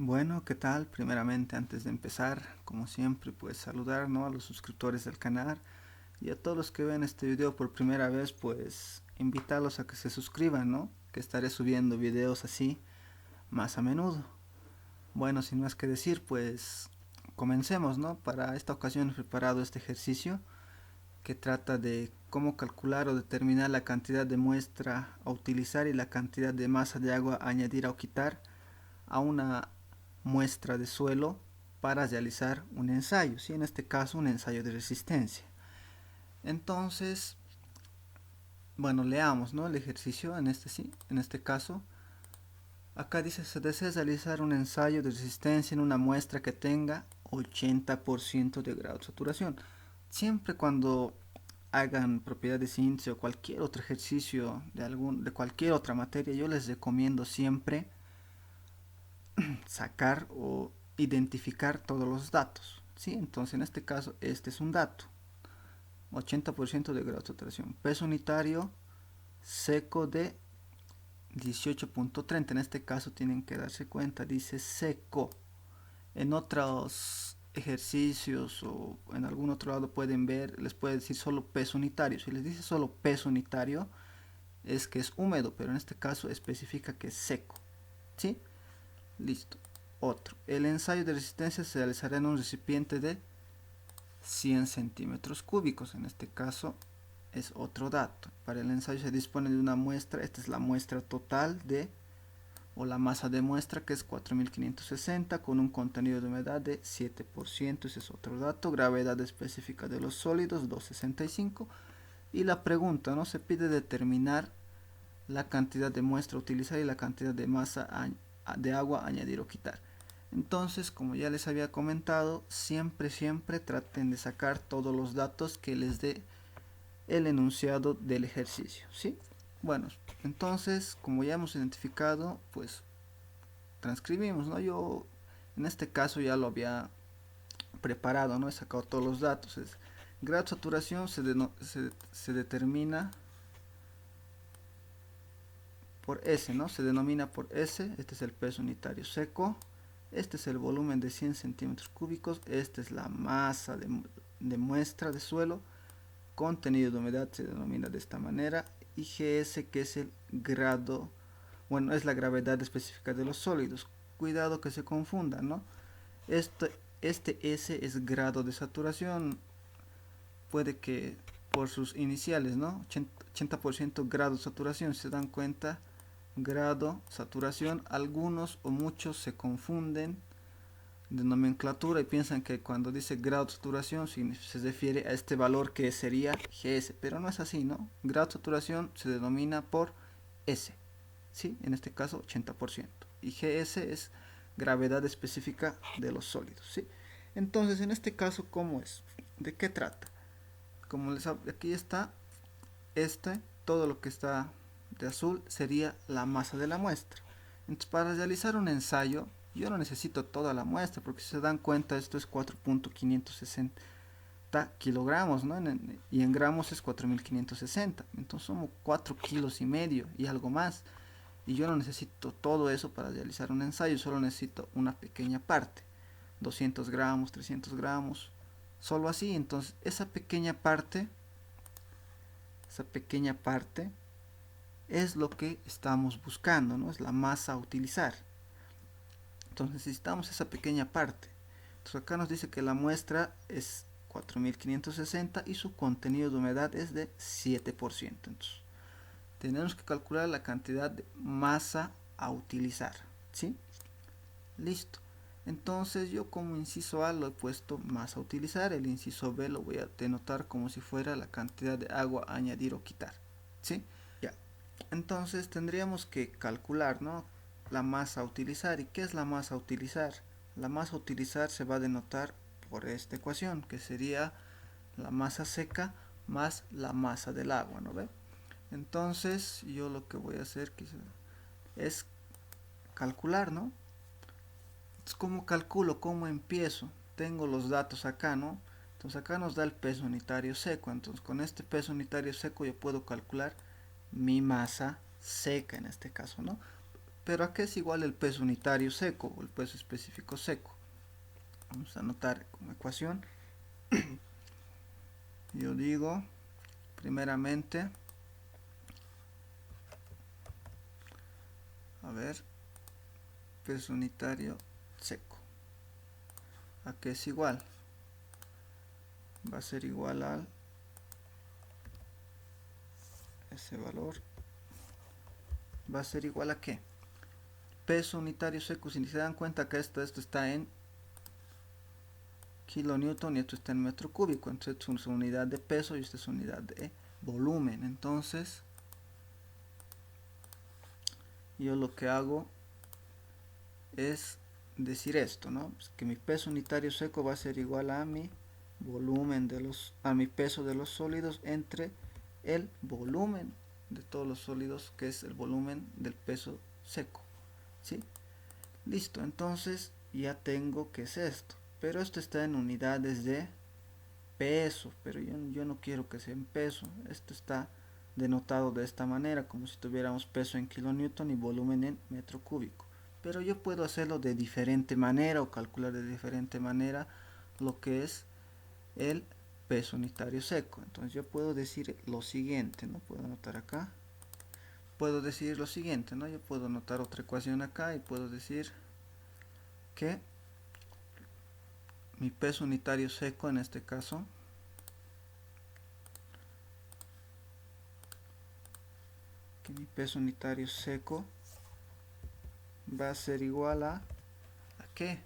Bueno, ¿qué tal? Primeramente, antes de empezar, como siempre, pues saludar, ¿no?, a los suscriptores del canal y a todos los que ven este video por primera vez, pues invitarlos a que se suscriban, ¿no? Que estaré subiendo videos así más a menudo. Bueno, sin más que decir, pues comencemos, ¿no? Para esta ocasión he preparado este ejercicio que trata de cómo calcular o determinar la cantidad de muestra a utilizar y la cantidad de masa de agua a añadir o quitar a una muestra de suelo para realizar un ensayo, ¿sí? En este caso un ensayo de resistencia. Entonces, bueno, leamos, ¿no?, el ejercicio en este caso. Acá dice: se desea realizar un ensayo de resistencia en una muestra que tenga 80% de grado de saturación. Siempre cuando hagan propiedades índice o cualquier otro ejercicio de cualquier otra materia, yo les recomiendo siempre sacar o identificar todos los datos, ¿sí? Entonces en este caso este es un dato: 80% de grado de saturación, peso unitario seco de 18.30. En este caso tienen que darse cuenta, dice seco. En otros ejercicios o en algún otro lado pueden ver, les puede decir solo peso unitario. Si les dice solo peso unitario es que es húmedo, pero en este caso especifica que es seco, ¿sí? Listo. Otro: el ensayo de resistencia se realizará en un recipiente de 100 centímetros cúbicos. En este caso es otro dato. Para el ensayo se dispone de una muestra. Esta es la muestra total de, o la masa de muestra, que es 4560 con un contenido de humedad de 7%. Ese es otro dato. Gravedad específica de los sólidos 265. Y la pregunta, ¿no? Se pide determinar la cantidad de muestra a utilizar y la cantidad de masa de agua a añadir o quitar. Entonces, como ya les había comentado, siempre traten de sacar todos los datos que les dé el enunciado del ejercicio, ¿sí? Bueno, entonces, como ya hemos identificado, pues transcribimos, ¿no? Yo en este caso ya lo había preparado, ¿no? He sacado todos los datos. Grado de saturación se determina por S, ¿no? Se denomina por S. Este es el peso unitario seco. Este es el volumen de 100 centímetros cúbicos. Esta es la masa de muestra de suelo. Contenido de humedad se denomina de esta manera. Y GS, que es el grado, bueno, es la gravedad específica de los sólidos. Cuidado que se confunda, ¿no? Este S es grado de saturación. Puede que por sus iniciales, ¿no? 80% grado de saturación. Si se dan cuenta, grado, saturación, algunos o muchos se confunden de nomenclatura y piensan que cuando dice grado de saturación se refiere a este valor que sería GS, pero no es así, ¿no? Grado de saturación se denomina por S, ¿sí? En este caso 80%, y GS es gravedad específica de los sólidos, ¿sí? Entonces, en este caso, ¿cómo es? ¿De qué trata? Como les aquí está, todo lo que está de azul sería la masa de la muestra. Entonces, para realizar un ensayo, yo no necesito toda la muestra, porque si se dan cuenta, esto es 4.560 kilogramos, ¿no? Y en gramos es 4.560. Entonces somos 4 kilos y medio y algo más. Y yo no necesito todo eso para realizar un ensayo, solo necesito una pequeña parte: 200 gramos, 300 gramos, solo así. Entonces esa pequeña parte es lo que estamos buscando, ¿no? Es la masa a utilizar. Entonces necesitamos esa pequeña parte. Entonces acá nos dice que la muestra es 4560 y su contenido de humedad es de 7%. Entonces tenemos que calcular la cantidad de masa a utilizar, ¿sí? Listo. Entonces yo como inciso A lo he puesto masa a utilizar, el inciso B lo voy a denotar como si fuera la cantidad de agua a añadir o quitar, ¿sí? Ya. Entonces tendríamos que calcular, ¿no?, la masa a utilizar. ¿Y qué es la masa a utilizar? La masa a utilizar se va a denotar por esta ecuación, que sería la masa seca más la masa del agua, ¿no ve? Entonces yo lo que voy a hacer es calcular, ¿no? Entonces, ¿cómo calculo? ¿Cómo empiezo? Tengo los datos acá, ¿no? Entonces acá nos da el peso unitario seco. Entonces con este peso unitario seco yo puedo calcular mi masa seca en este caso, ¿no? Pero ¿a qué es igual el peso unitario seco o el peso específico seco? Vamos a anotar como ecuación. Yo digo, primeramente, a ver, peso unitario seco. ¿A qué es igual? Va a ser igual al ese valor. Va a ser igual a qué? Peso unitario seco. Si se dan cuenta que esto está en kilonewton y esto está en metro cúbico. Entonces esto es unidad de peso y esta es unidad de volumen. Entonces yo lo que hago es decir esto, ¿no? Pues que mi peso unitario seco va a ser igual a mi volumen a mi peso de los sólidos entre el volumen de todos los sólidos, que es el volumen del peso seco, ¿sí? Listo, entonces ya tengo que es esto, pero esto está en unidades de peso, pero yo no quiero que sea en peso. Esto está denotado de esta manera, como si tuviéramos peso en kilonewton y volumen en metro cúbico. Pero yo puedo hacerlo de diferente manera o calcular de diferente manera lo que es el peso unitario seco. Entonces yo puedo decir lo siguiente, ¿no? Puedo anotar acá. Puedo decir lo siguiente, ¿no? Yo puedo anotar otra ecuación acá y puedo decir que mi peso unitario seco en este caso mi peso unitario seco va a ser igual ¿a qué?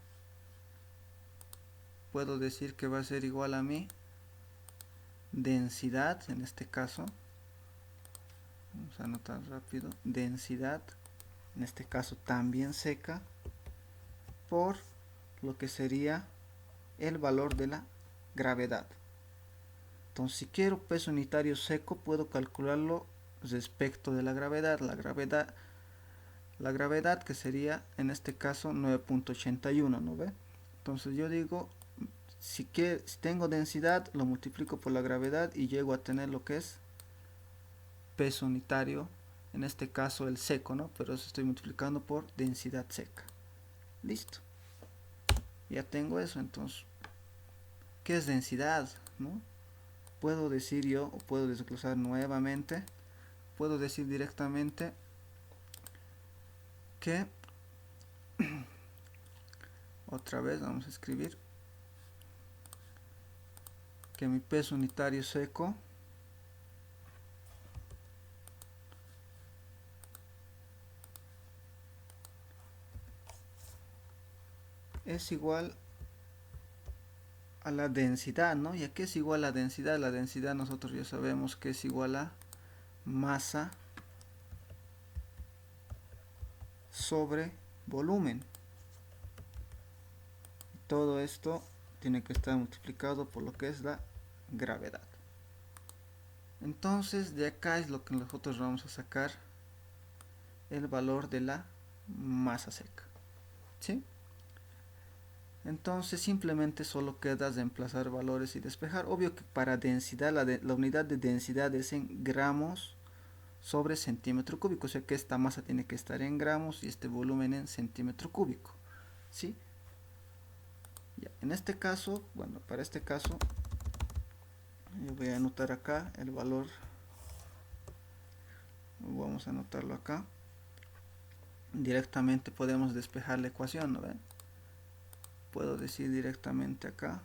Puedo decir que va a ser igual a mi densidad, en este caso. Vamos a anotar rápido. Densidad, en este caso también seca, por lo que sería el valor de la gravedad. Entonces, si quiero peso unitario seco, puedo calcularlo respecto de la gravedad. La gravedad que sería en este caso 9.81, ¿no ve? Entonces yo digo, si tengo densidad, lo multiplico por la gravedad y llego a tener lo que es peso unitario, en este caso el seco, ¿no? Pero eso estoy multiplicando por densidad seca. Listo. Ya tengo eso, entonces, ¿qué es densidad? ¿No? Puedo decir yo, o puedo desglosar nuevamente, puedo decir directamente que, otra vez vamos a escribir, que mi peso unitario seco es igual a la densidad, ¿no? ¿Y a qué es igual a densidad? La densidad nosotros ya sabemos que es igual a masa sobre volumen. Todo esto tiene que estar multiplicado por lo que es la gravedad. Entonces de acá es lo que nosotros vamos a sacar el valor de la masa seca, ¿sí? Entonces simplemente solo queda reemplazar valores y despejar. Obvio que para densidad la unidad de densidad es en gramos sobre centímetro cúbico, o sea que esta masa tiene que estar en gramos y este volumen en centímetro cúbico, ¿sí? Ya, en este caso, bueno, para este caso yo voy a anotar acá el valor, vamos a anotarlo acá. Directamente podemos despejar la ecuación, ¿no ven? Puedo decir directamente acá,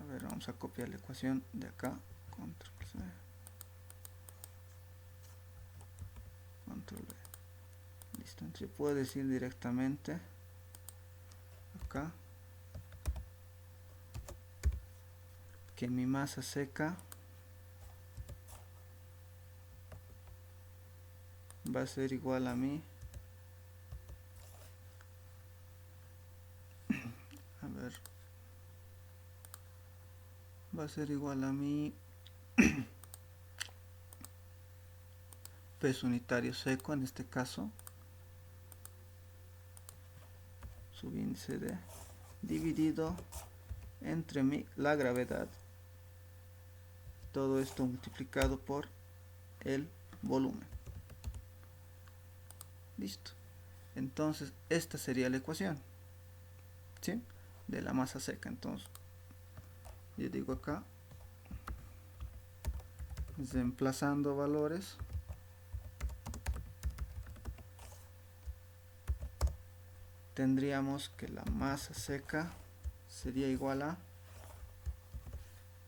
a ver, vamos a copiar la ecuación de acá, control C, control V. Listo, entonces puedo decir directamente acá que mi masa seca va a ser igual a mi, a ver, va a ser igual a mi peso unitario seco, en este caso subíndice de dividido entre la gravedad, todo esto multiplicado por el volumen. Listo. Entonces esta sería la ecuación, ¿sí?, de la masa seca. Entonces yo digo acá, reemplazando valores, tendríamos que la masa seca sería igual a,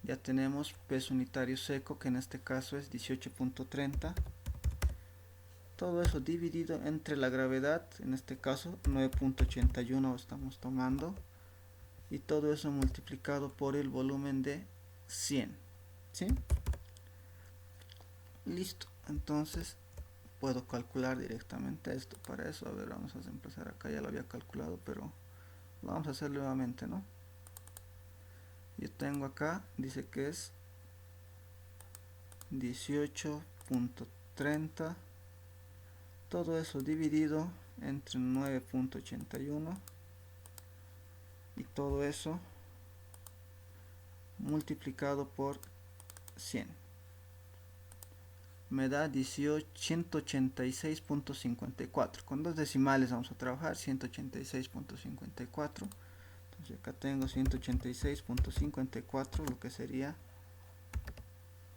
ya tenemos peso unitario seco, que en este caso es 18.30, todo eso dividido entre la gravedad, en este caso 9.81 estamos tomando, y todo eso multiplicado por el volumen de 100, ¿sí? Listo. Entonces puedo calcular directamente esto. Para eso, a ver, vamos a empezar acá, ya lo había calculado, pero lo vamos a hacer nuevamente, ¿no? Yo tengo acá, dice que es 18.30, todo eso dividido entre 9.81 y todo eso multiplicado por 100 me da 186.54. Con dos decimales vamos a trabajar, 186.54. Entonces acá tengo 186.54, lo que sería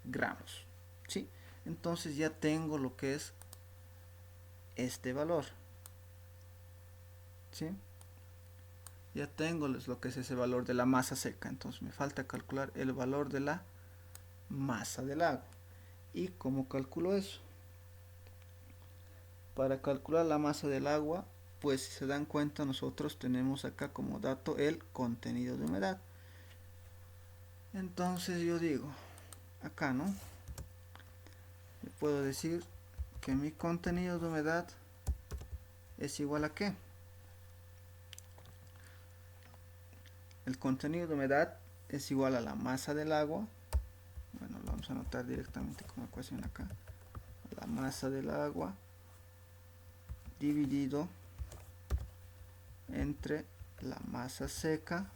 gramos, ¿sí? Entonces ya tengo lo que es este valor, ¿sí? Ya tengo lo que es ese valor de la masa seca. Entonces me falta calcular el valor de la masa del agua. ¿Y cómo calculo eso? Para calcular la masa del agua, pues si se dan cuenta, nosotros tenemos acá como dato el contenido de humedad. Entonces yo digo, acá, ¿no?, yo puedo decir que mi contenido de humedad es igual a ¿qué? El contenido de humedad es igual a la masa del agua. Bueno, lo vamos a anotar directamente como ecuación acá. La masa del agua dividido entre la masa seca,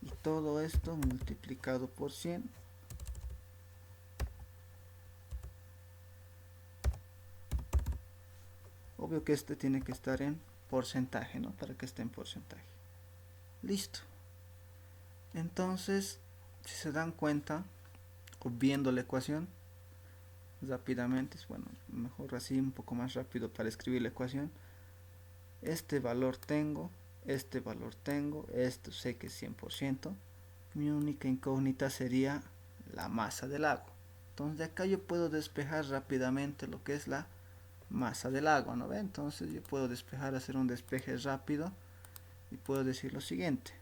y todo esto multiplicado por 100. Obvio que este tiene que estar en porcentaje, ¿no?, para que esté en porcentaje. Listo. Entonces, si se dan cuenta, o viendo la ecuación rápidamente, bueno, mejor así, un poco más rápido para escribir la ecuación. Este valor tengo, este valor tengo, esto sé que es 100%. Mi única incógnita sería la masa del agua. Entonces de acá yo puedo despejar rápidamente lo que es la masa del agua, ¿no ve? Entonces yo puedo despejar, hacer un despeje rápido, y puedo decir lo siguiente.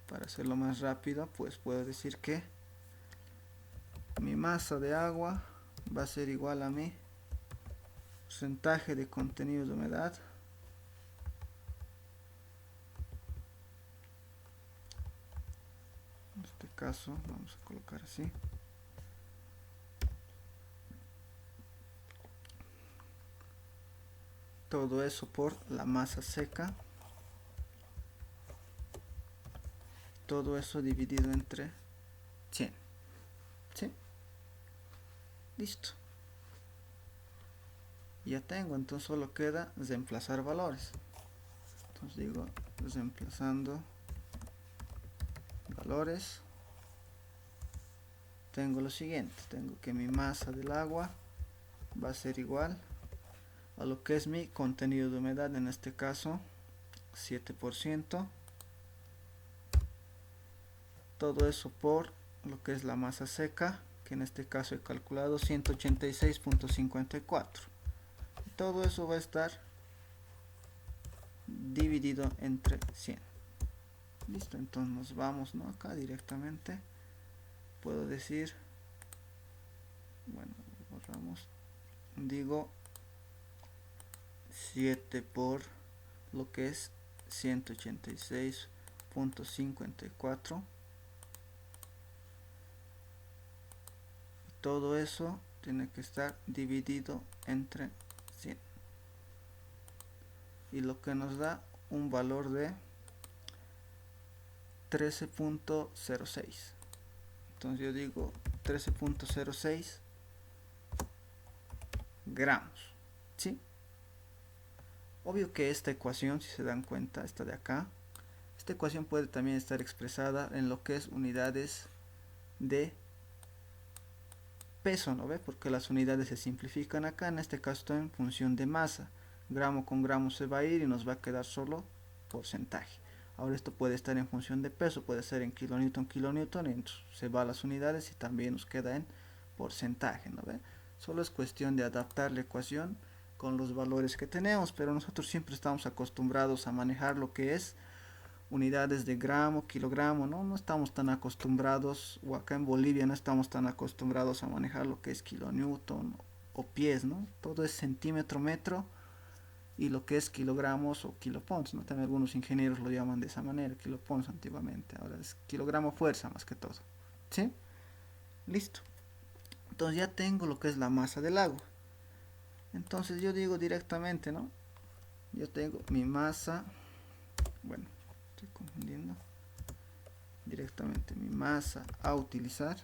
Para hacerlo más rápido, pues puedo decir que mi masa de agua va a ser igual a mi porcentaje de contenido de humedad en este caso vamos a colocar así, todo eso por la masa seca, todo eso dividido entre 100, ¿sí? Listo. Ya tengo, entonces solo queda reemplazar valores. Entonces digo, reemplazando valores, tengo lo siguiente. Tengo que mi masa del agua va a ser igual a lo que es mi contenido de humedad, en este caso 7%, todo eso por lo que es la masa seca, que en este caso he calculado 186.54. Todo eso va a estar dividido entre 100. Listo, entonces nos vamos, ¿no?, acá directamente. Puedo decir, bueno, borramos, digo 7 por lo que es 186.54. Todo eso tiene que estar dividido entre 100. Y lo que nos da un valor de 13.06. Entonces yo digo 13.06 gramos, ¿sí? Obvio que esta ecuación, si se dan cuenta, esta de acá, esta ecuación puede también estar expresada en lo que es unidades de peso, ¿no ve? Porque las unidades se simplifican acá, en este caso está en función de masa. Gramo con gramo se va a ir y nos va a quedar solo porcentaje. Ahora esto puede estar en función de peso, puede ser en kilonewton, kilonewton, se va a las unidades y también nos queda en porcentaje, ¿no ve? Solo es cuestión de adaptar la ecuación con los valores que tenemos, pero nosotros siempre estamos acostumbrados a manejar lo que es unidades de gramo, kilogramo, ¿no? No estamos tan acostumbrados, o acá en Bolivia no estamos tan acostumbrados a manejar lo que es kilonewton o pies, ¿no? Todo es centímetro, metro, y lo que es kilogramos o kilopons, ¿no? También algunos ingenieros lo llaman de esa manera, kilopons antiguamente, ahora es kilogramo fuerza más que todo, ¿sí? Listo. Entonces ya tengo lo que es la masa del agua. Entonces yo digo directamente, ¿no? Yo tengo mi masa, bueno, estoy confundiendo, directamente mi masa a utilizar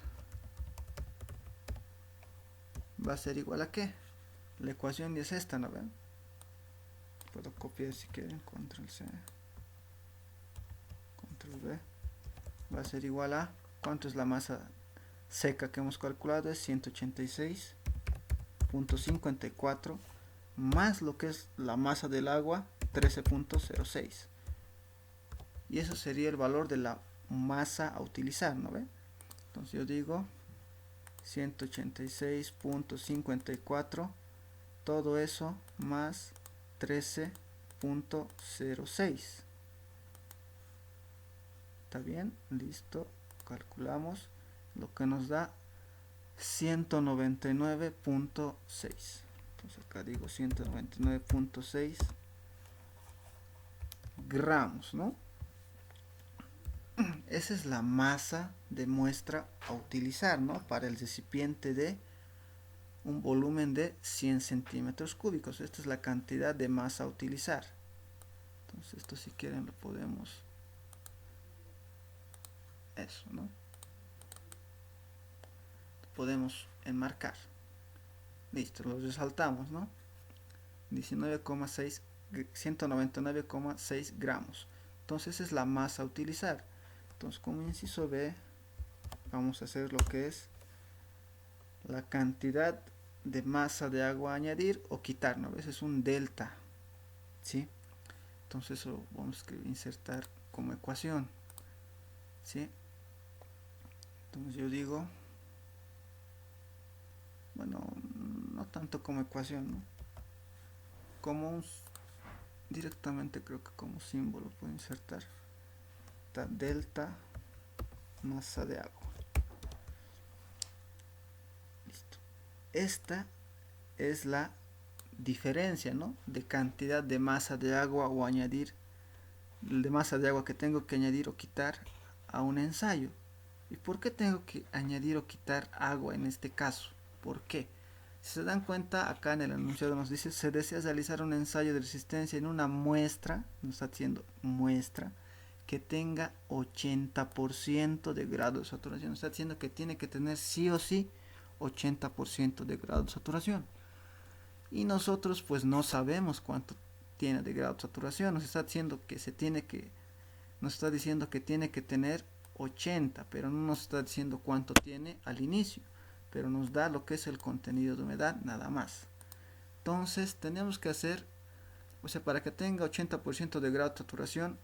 va a ser igual a ¿qué? La ecuación es esta, ¿no ven? Puedo copiar si quieren, control C, control V, va a ser igual a, ¿cuánto es la masa seca que hemos calculado? Es 186.54 más lo que es la masa del agua, 13.06, y eso sería el valor de la masa a utilizar, ¿no ve? Entonces yo digo 186.54, todo eso más 13.06. ¿Está bien? Listo. Calculamos lo que nos da 199.6. Entonces acá digo 199.6 gramos, ¿no? Esa es la masa de muestra a utilizar, ¿no? Para el recipiente de un volumen de 100 centímetros cúbicos. Esta es la cantidad de masa a utilizar. Entonces esto, si quieren, lo podemos, eso, ¿no? Podemos enmarcar. Listo, lo resaltamos, ¿no? 19,6, 199,6 gramos. Entonces esa es la masa a utilizar. Entonces, como inciso B, vamos a hacer lo que es la cantidad de masa de agua a añadir o quitar, ¿no? Ese es un delta, ¿sí? Entonces eso vamos a insertar como ecuación, ¿sí? Entonces yo digo, bueno, no tanto como ecuación, ¿no? Como un, directamente creo que como símbolo puedo insertar delta masa de agua. Listo. Esta es la diferencia, ¿no? De cantidad de masa de agua o añadir, de masa de agua que tengo que añadir o quitar a un ensayo. ¿Y por qué tengo que añadir o quitar agua en este caso? ¿Por qué? Si se dan cuenta, acá en el enunciado nos dice: se desea realizar un ensayo de resistencia en una muestra, nos está diciendo muestra, que tenga 80% de grado de saturación. Nos está diciendo que tiene que tener sí o sí 80% de grado de saturación. Y nosotros pues no sabemos cuánto tiene de grado de saturación. Nos está diciendo que nos está diciendo que tiene que tener 80, pero no nos está diciendo cuánto tiene al inicio, pero nos da lo que es el contenido de humedad nada más. Entonces tenemos que hacer, o sea, para que tenga 80% de grado de saturación,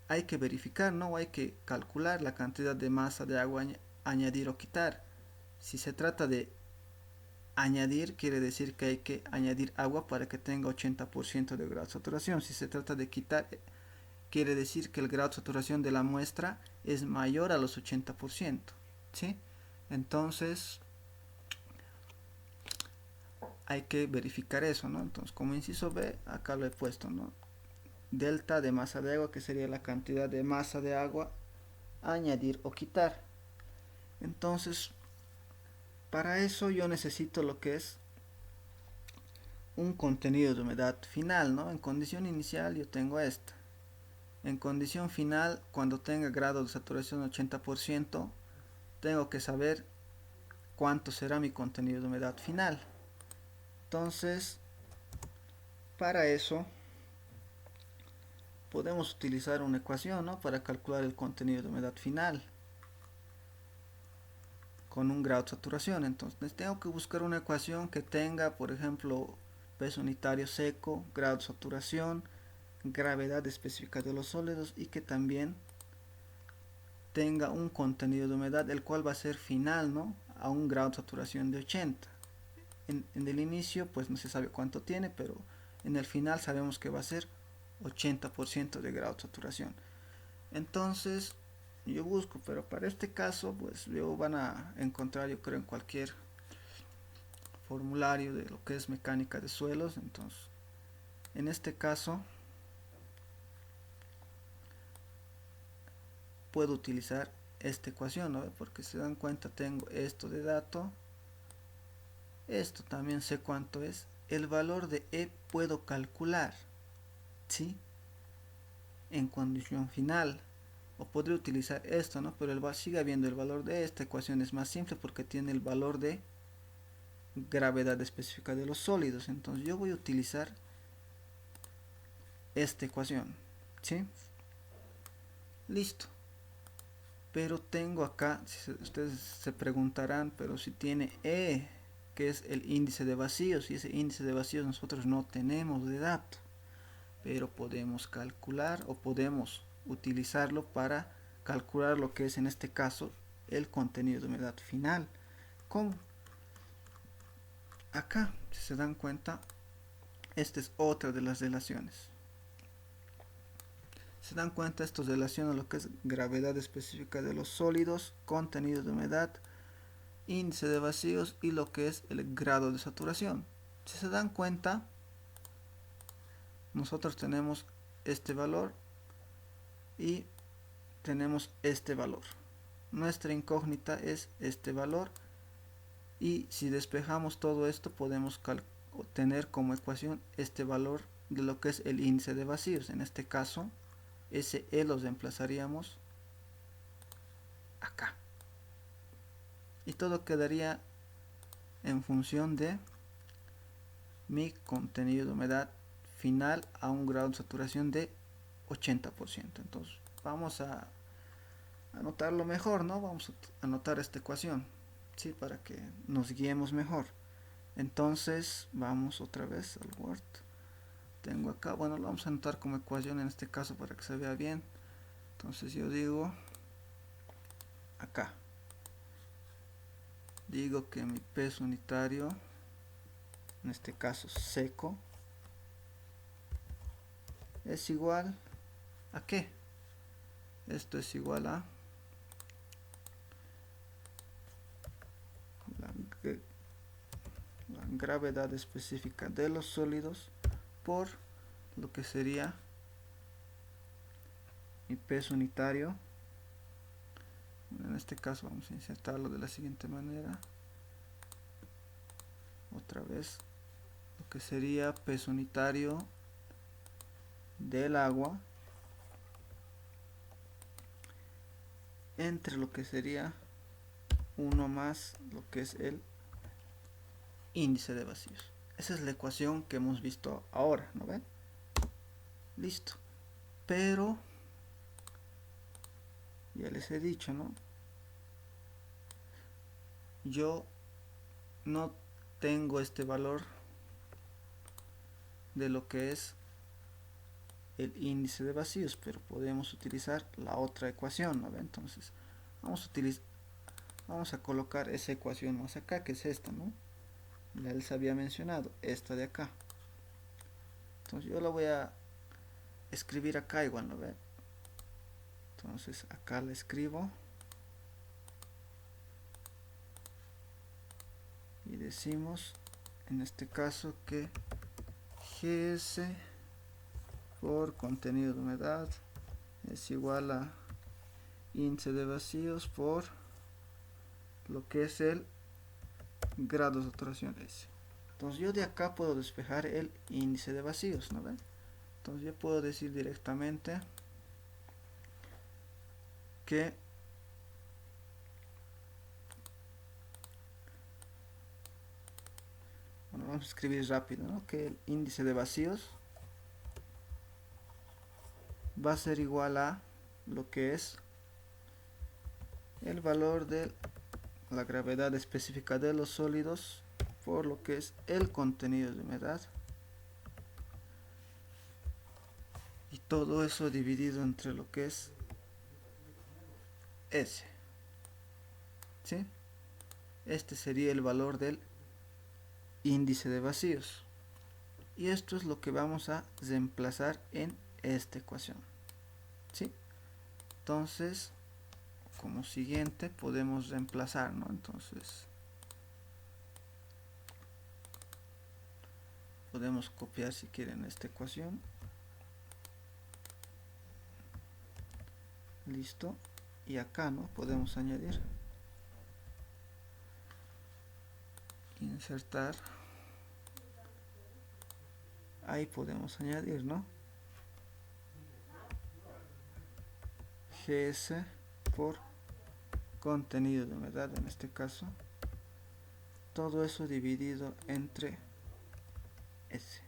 hay que verificar, ¿no? Hay que calcular la cantidad de masa de agua añadir o quitar. Si se trata de añadir, quiere decir que hay que añadir agua para que tenga 80% de grado de saturación. Si se trata de quitar, quiere decir que el grado de saturación de la muestra es mayor a los 80%, ¿sí? Entonces hay que verificar eso, ¿no? Entonces, como inciso B, acá lo he puesto, ¿no? Delta de masa de agua, que sería la cantidad de masa de agua a añadir o quitar. Entonces, para eso yo necesito lo que es un contenido de humedad final, ¿no? En condición inicial yo tengo esta. En condición final, cuando tenga grado de saturación 80%, tengo que saber cuánto será mi contenido de humedad final. Entonces, para eso podemos utilizar una ecuación, ¿no?, para calcular el contenido de humedad final con un grado de saturación. Entonces tengo que buscar una ecuación que tenga, por ejemplo, peso unitario seco, grado de saturación, gravedad específica de los sólidos, y que también tenga un contenido de humedad el cual va a ser final, ¿no?, a un grado de saturación de 80. En el inicio pues no se sabe cuánto tiene, pero en el final sabemos que va a ser 80% de grado de saturación. Entonces yo busco, pero para este caso pues yo van a encontrar, yo creo, en cualquier formulario de lo que es mecánica de suelos. Entonces en este caso puedo utilizar esta ecuación, ¿no?, porque se dan cuenta, tengo esto de dato, esto también sé cuánto es, el valor de E puedo calcular, ¿sí?, en condición final. O podría utilizar esto, ¿no?, pero sigue habiendo el valor de esta ecuación, es más simple porque tiene el valor de gravedad específica de los sólidos. Entonces yo voy a utilizar esta ecuación, ¿sí? Listo. Pero tengo acá, ustedes se preguntarán, pero si tiene E, que es el índice de vacíos, y ese índice de vacíos nosotros no tenemos de dato, pero podemos calcular o podemos utilizarlo para calcular lo que es en este caso el contenido de humedad final. ¿Cómo? Acá, si se dan cuenta, esta es otra de las relaciones. Se dan cuenta, esto relaciona lo que es gravedad específica de los sólidos, contenido de humedad, índice de vacíos y lo que es el grado de saturación. Si se dan cuenta, nosotros tenemos este valor y tenemos este valor. Nuestra incógnita es este valor, y si despejamos todo esto podemos obtener como ecuación este valor de lo que es el índice de vacíos. En este caso ese E lo reemplazaríamos acá y todo quedaría en función de mi contenido de humedad final a un grado de saturación de 80%. Entonces vamos a anotarlo mejor, ¿no? Vamos a anotar esta ecuación, ¿sí?, para que nos guiemos mejor. Entonces vamos otra vez al Word. Tengo acá, bueno, lo vamos a anotar como ecuación en este caso para que se vea bien. Entonces yo digo acá, digo que mi peso unitario, en este caso seco, es igual a ¿qué? Esto es igual a la gravedad específica de los sólidos por lo que sería mi peso unitario. En este caso vamos a insertarlo de la siguiente manera. Otra vez, lo que sería peso unitario del agua entre lo que sería 1 más lo que es el índice de vacíos. Esa es la ecuación que hemos visto ahora, ¿no ven? Listo. Pero ya les he dicho, ¿no?, yo no tengo este valor de lo que es el índice de vacíos, pero podemos utilizar la otra ecuación, ¿no ven? Entonces vamos a colocar esa ecuación más acá, que es esta, ¿no? Ya les había mencionado, esta de acá. Entonces yo la voy a escribir acá igual, ¿no ven? Entonces acá la escribo y decimos en este caso que GS por contenido de humedad es igual a índice de vacíos por lo que es el grado de saturación S. Entonces yo de acá puedo despejar el índice de vacíos, ¿no ven? Entonces yo puedo decir directamente que vamos a escribir rápido, ¿no? Que el índice de vacíos va a ser igual a lo que es el valor de la gravedad específica de los sólidos por lo que es el contenido de humedad, y todo eso dividido entre lo que es S, ¿sí? Este sería el valor del índice de vacíos, y esto es lo que vamos a reemplazar en esta ecuación, ¿sí? Entonces, como siguiente podemos reemplazar, ¿no? Entonces podemos copiar si quieren esta ecuación, listo, y acá, ¿no? Podemos añadir, insertar, ahí podemos añadir, ¿no? GS por contenido de humedad, en este caso, todo eso dividido entre S,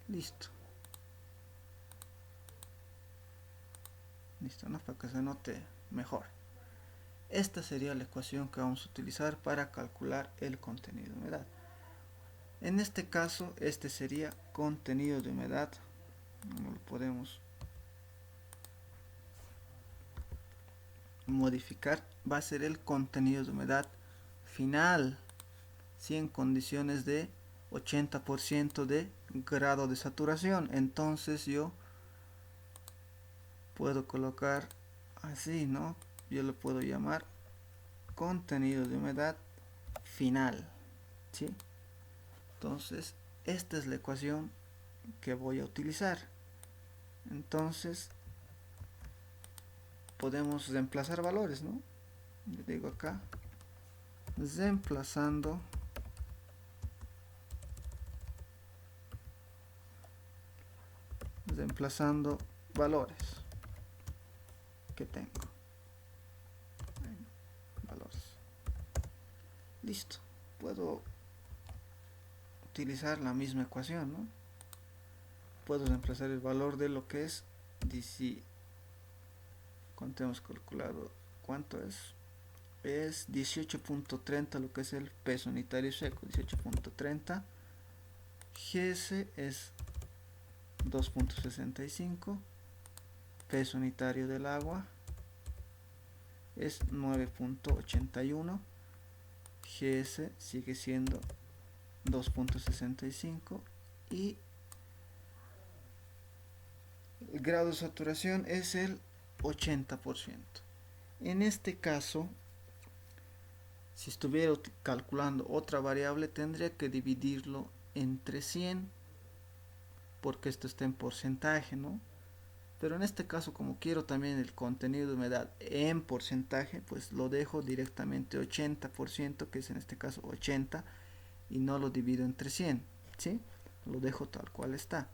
listo, listo, ¿no? Para que se note mejor. Esta sería la ecuación que vamos a utilizar para calcular el contenido de humedad. En este caso, este sería contenido de humedad, no lo podemos modificar, va a ser el contenido de humedad final, ¿sí? En condiciones de 80% de grado de saturación. Entonces yo puedo colocar así, ¿no? Yo lo puedo llamar contenido de humedad final, ¿sí? Entonces esta es la ecuación que voy a utilizar. Entonces podemos reemplazar valores, ¿no? Le digo acá, reemplazando valores que tengo, valores, listo. Puedo utilizar la misma ecuación, ¿no? Puedo reemplazar el valor de lo que es DC. ¿Cuánto hemos calculado? ¿Cuánto es? Es 18.30 lo que es el peso unitario seco, 18.30. GS es 2.65. Peso unitario del agua es 9.81. GS sigue siendo 2.65 y el grado de saturación es el 80%. En este caso, si estuviera calculando otra variable, tendría que dividirlo entre 100 porque esto está en porcentaje, ¿no? Pero en este caso, como quiero también el contenido de humedad en porcentaje, pues lo dejo directamente 80%, que es en este caso 80, y no lo divido entre 100, ¿sí? Lo dejo tal cual está.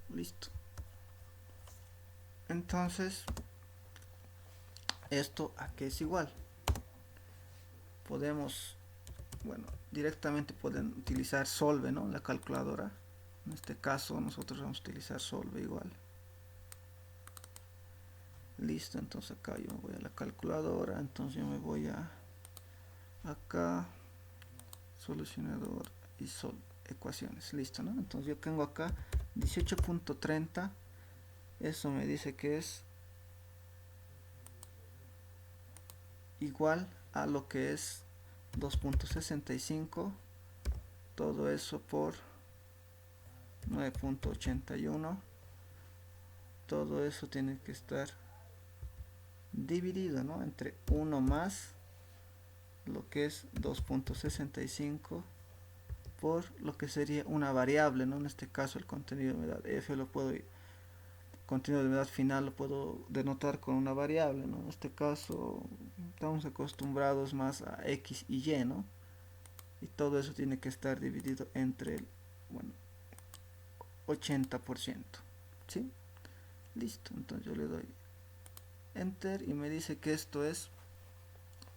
Listo. Entonces, esto aquí es igual. Podemos, bueno, directamente pueden utilizar Solve, ¿no? La calculadora. En este caso nosotros vamos a utilizar Solve igual. Listo, entonces acá yo me voy a la calculadora, entonces yo me voy a acá, solucionador y ecuaciones, listo, ¿no? Entonces yo tengo acá 18.30, eso me dice que es igual a lo que es 2.65, todo eso por 9.81, todo eso tiene que estar dividido, ¿no? Entre 1 más lo que es 2.65 por lo que sería una variable, ¿no? En este caso el contenido de humedad F lo puedo, contenido de humedad final lo puedo denotar con una variable, ¿no? En este caso estamos acostumbrados más a X y Y, ¿no? Y todo eso tiene que estar dividido entre el, bueno, 80%, ¿sí? Listo, entonces yo le doy enter y me dice que esto es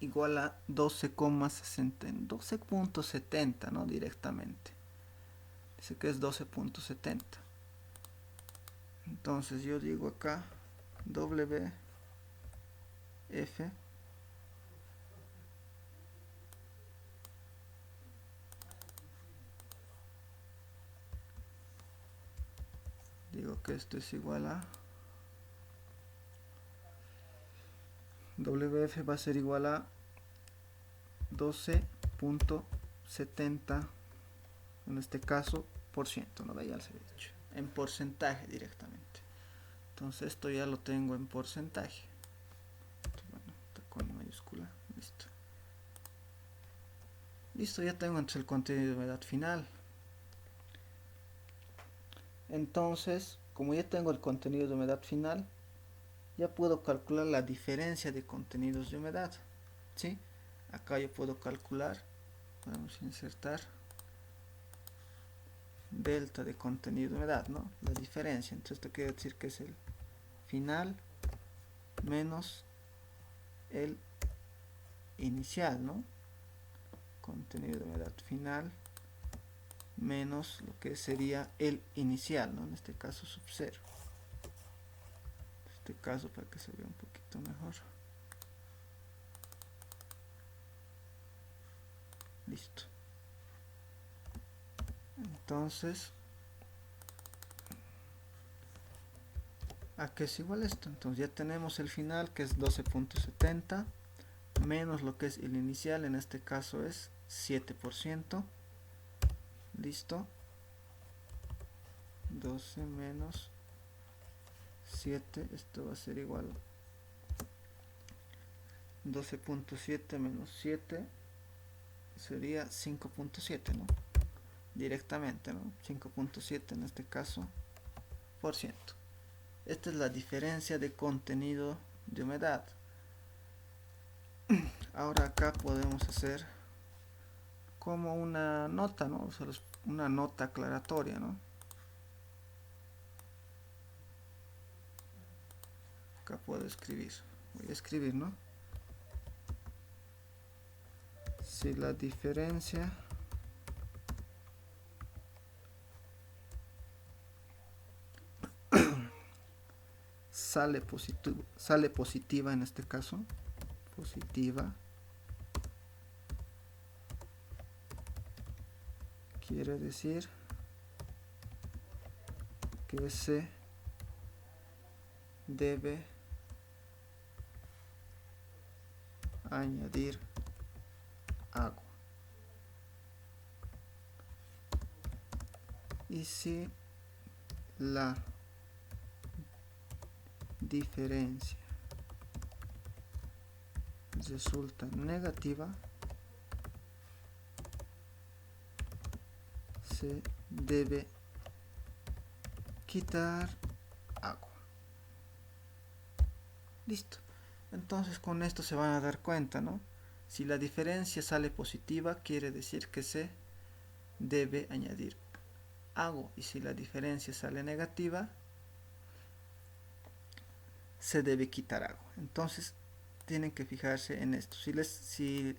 igual a 12,70, ¿no? Directamente. Dice que es 12,70. Entonces yo digo acá WF digo que esto es igual a WF va a ser igual a 12,70 en este caso por ciento, no, ya se había dicho en porcentaje directamente. Entonces esto ya lo tengo en porcentaje. Bueno, está con mayúscula, listo. Listo, ya tengo entonces el contenido de humedad final. Entonces, como ya tengo el contenido de humedad final, ya puedo calcular la diferencia de contenidos de humedad, ¿sí? Acá yo puedo calcular, vamos a insertar delta de contenido de humedad, ¿no? La diferencia. Entonces esto quiere decir que es el final menos el inicial, ¿no? Contenido de humedad final menos lo que sería el inicial, ¿no? En este caso sub 0. En este caso para que se vea un poquito mejor. Listo. Entonces, ¿a qué es igual esto? Entonces ya tenemos el final, que es 12,70 menos lo que es el inicial, en este caso es 7%. Listo. 12 menos 7, esto va a ser igual 12,7 menos 7 sería 5,7, ¿no? Directamente, ¿no? 5,7 en este caso por ciento. Esta es la diferencia de contenido de humedad. Ahora acá podemos hacer como una nota, ¿no? O sea, una nota aclaratoria, ¿no? Acá puedo escribir. Voy a escribir, ¿no? Si la diferencia sale positiva en este caso, positiva, quiere decir que se debe añadir agua. Y si la diferencia resulta negativa, se debe quitar agua. Listo. Entonces con esto se van a dar cuenta, ¿no? Si la diferencia sale positiva, quiere decir que se debe añadir agua. Y si la diferencia sale negativa, se debe quitar agua. Entonces tienen que fijarse en esto. Si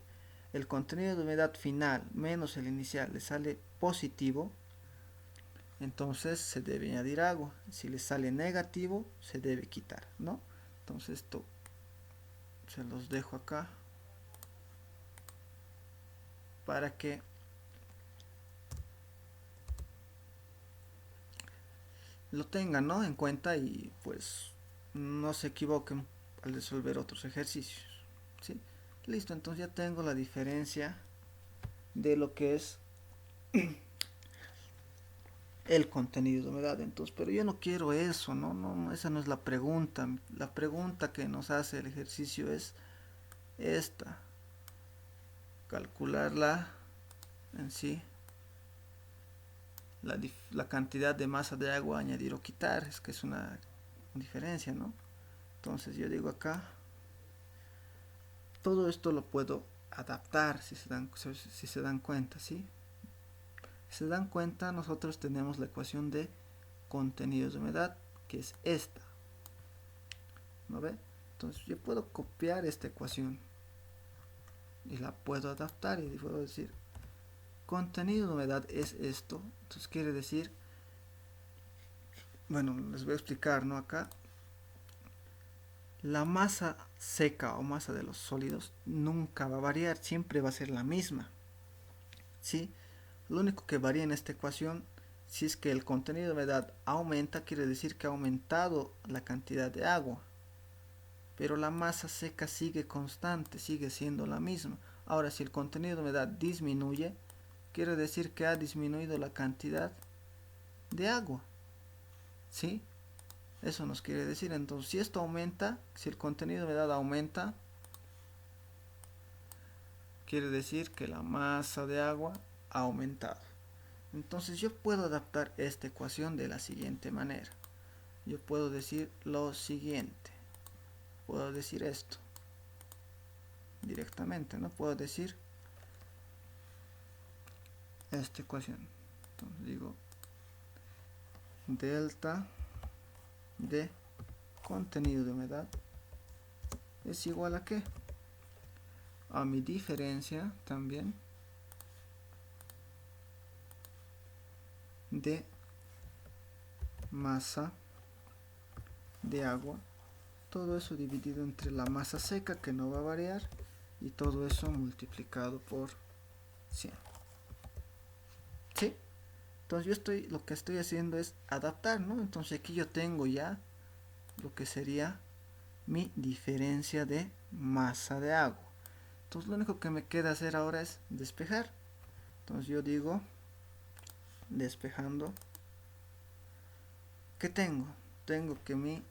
el contenido de humedad final menos el inicial le sale positivo, entonces se debe añadir agua. Si le sale negativo, se debe quitar, ¿no? Entonces esto se los dejo acá para que lo tengan, ¿no? En cuenta y pues no se equivoquen al resolver otros ejercicios, ¿sí? Listo, entonces ya tengo la diferencia de lo que es el contenido de humedad. Entonces, pero yo no quiero eso, no, esa no es la pregunta. La pregunta que nos hace el ejercicio es esta: calcularla en sí, la cantidad de masa de agua añadir o quitar. Es que es una diferencia, ¿no? Entonces yo digo acá, todo esto lo puedo adaptar, si se dan cuenta, ¿sí? Si se dan cuenta, nosotros tenemos la ecuación de contenidos de humedad, que es esta, ¿no ve? Entonces yo puedo copiar esta ecuación y la puedo adaptar y puedo decir contenido de humedad es esto. Entonces quiere decir, bueno, les voy a explicar, ¿no? Acá la masa seca o masa de los sólidos nunca va a variar, siempre va a ser la misma, ¿sí? Lo único que varía en esta ecuación, si es que el contenido de humedad aumenta, quiere decir que ha aumentado la cantidad de agua, pero la masa seca sigue constante, sigue siendo la misma. Ahora, si el contenido de humedad disminuye, quiere decir que ha disminuido la cantidad de agua, ¿sí? Eso nos quiere decir. Entonces, si esto aumenta, si el contenido de humedad aumenta, quiere decir que la masa de agua ha aumentado. Entonces, yo puedo adaptar esta ecuación de la siguiente manera. Yo puedo decir lo siguiente. Puedo decir esto directamente, ¿no? Puedo decir esta ecuación. Entonces digo delta de contenido de humedad es igual a ¿qué? A mi diferencia también de masa de agua, todo eso dividido entre la masa seca, que no va a variar, y todo eso multiplicado por 100. ¿Sí? Entonces lo que estoy haciendo es adaptar, ¿no? Entonces aquí yo tengo ya lo que sería mi diferencia de masa de agua. Entonces lo único que me queda hacer ahora es despejar. Entonces yo digo, despejando, ¿qué tengo? Tengo que mi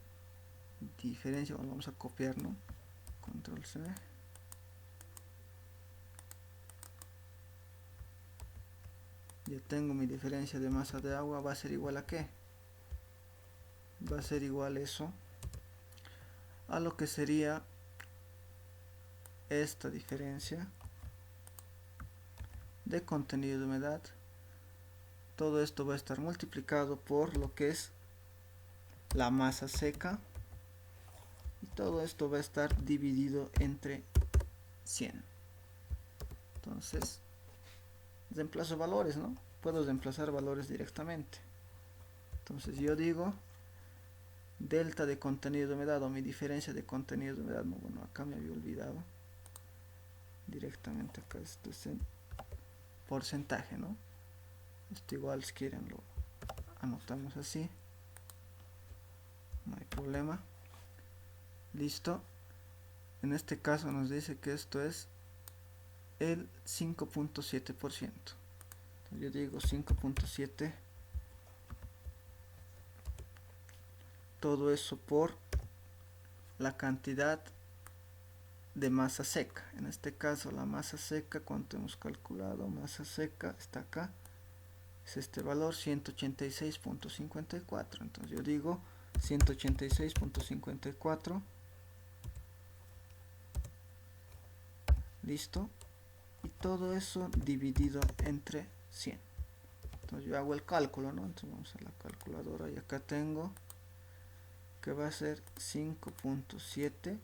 diferencia, bueno, vamos a copiar, ¿no? Control C. Ya tengo mi diferencia de masa de agua, va a ser igual a ¿qué? Va a ser igual eso a lo que sería esta diferencia de contenido de humedad. Todo esto va a estar multiplicado por lo que es la masa seca, y todo esto va a estar dividido entre 100. Entonces reemplazo valores, ¿no? Puedo reemplazar valores directamente. Entonces yo digo delta de contenido de humedad, o mi diferencia de contenido de humedad, no, bueno, acá me había olvidado directamente, acá esto es en porcentaje, ¿no? Esto igual si quieren lo anotamos así, no hay problema. Listo. En este caso nos dice que esto es el 5.7%. Yo digo 5.7, todo eso por la cantidad de masa seca. En este caso la masa seca, ¿cuánto hemos calculado? Masa seca está acá, es este valor 186.54. entonces yo digo 186.54, listo, y todo eso dividido entre 100. Entonces yo hago el cálculo, ¿no? Entonces vamos a la calculadora y acá tengo que va a ser 5.7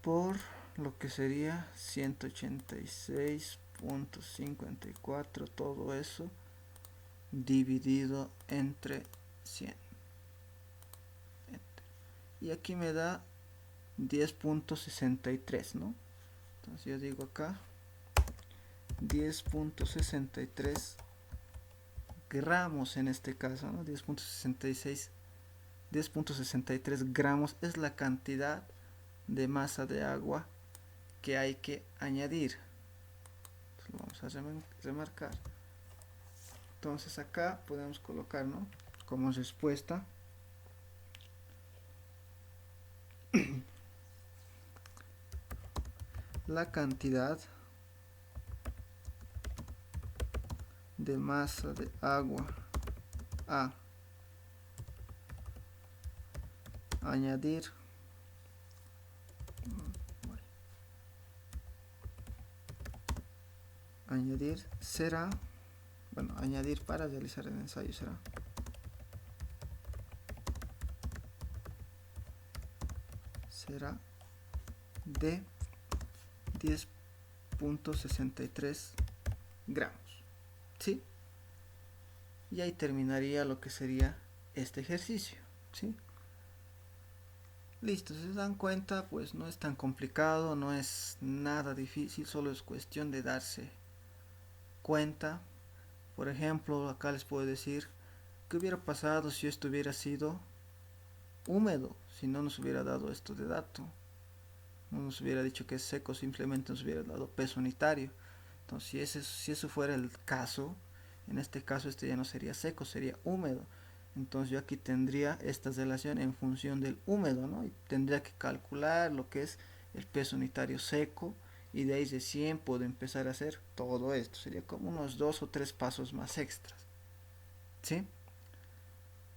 por lo que sería 186.54, todo eso dividido entre 100. Y aquí me da 10.63, ¿no? Entonces yo digo acá 10.63 gramos en este caso, ¿no? 10.63 gramos es la cantidad de masa de agua que hay que añadir. Entonces lo vamos a remarcar. Entonces acá podemos colocar, ¿no?, como respuesta la cantidad de masa de agua a añadir será, bueno, añadir para realizar el ensayo será de 10.63 gramos, ¿sí? Y ahí terminaría lo que sería este ejercicio, ¿sí? Listo, si se dan cuenta, pues no es tan complicado, no es nada difícil, solo es cuestión de darse cuenta. Por ejemplo, acá les puedo decir qué hubiera pasado si esto hubiera sido húmedo, si no nos hubiera dado esto de dato, no nos hubiera dicho que es seco, simplemente nos hubiera dado peso unitario. Entonces, si eso fuera el caso, en este caso este ya no sería seco, sería húmedo. Entonces yo aquí tendría esta relación en función del húmedo, ¿no? Y tendría que calcular lo que es el peso unitario seco y de ahí recién puedo empezar a hacer todo esto. Sería como unos 2 o 3 pasos más extras, ¿sí?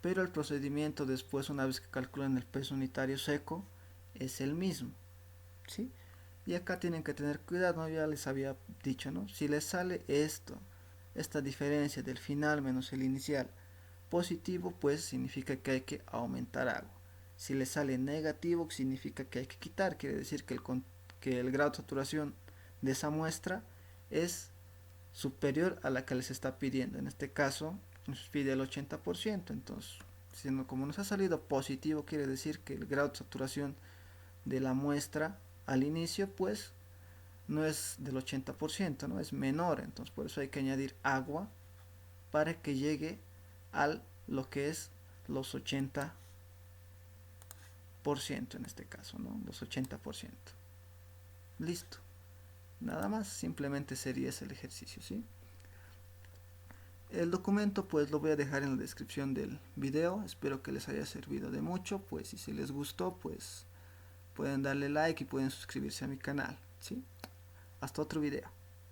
Pero el procedimiento después, una vez que calculan el peso unitario seco, es el mismo, ¿sí? Y acá tienen que tener cuidado, ¿no? Ya les había dicho, ¿no? Si les sale esta diferencia del final menos el inicial positivo, pues significa que hay que aumentar agua. Si les sale negativo, significa que hay que quitar. Quiere decir que el grado de saturación de esa muestra es superior a la que les está pidiendo. En este caso, nos pide el 80%. Entonces, como nos ha salido positivo, quiere decir que el grado de saturación de la muestra al inicio, pues, no es del 80%, ¿no? Es menor. Entonces, por eso hay que añadir agua para que llegue a lo que es los 80% en este caso, ¿no? Los 80%. Listo. Nada más, simplemente sería ese el ejercicio, ¿sí? El documento pues lo voy a dejar en la descripción del video. Espero que les haya servido de mucho. Pues si les gustó, pues pueden darle like y pueden suscribirse a mi canal, ¿sí? Hasta otro video.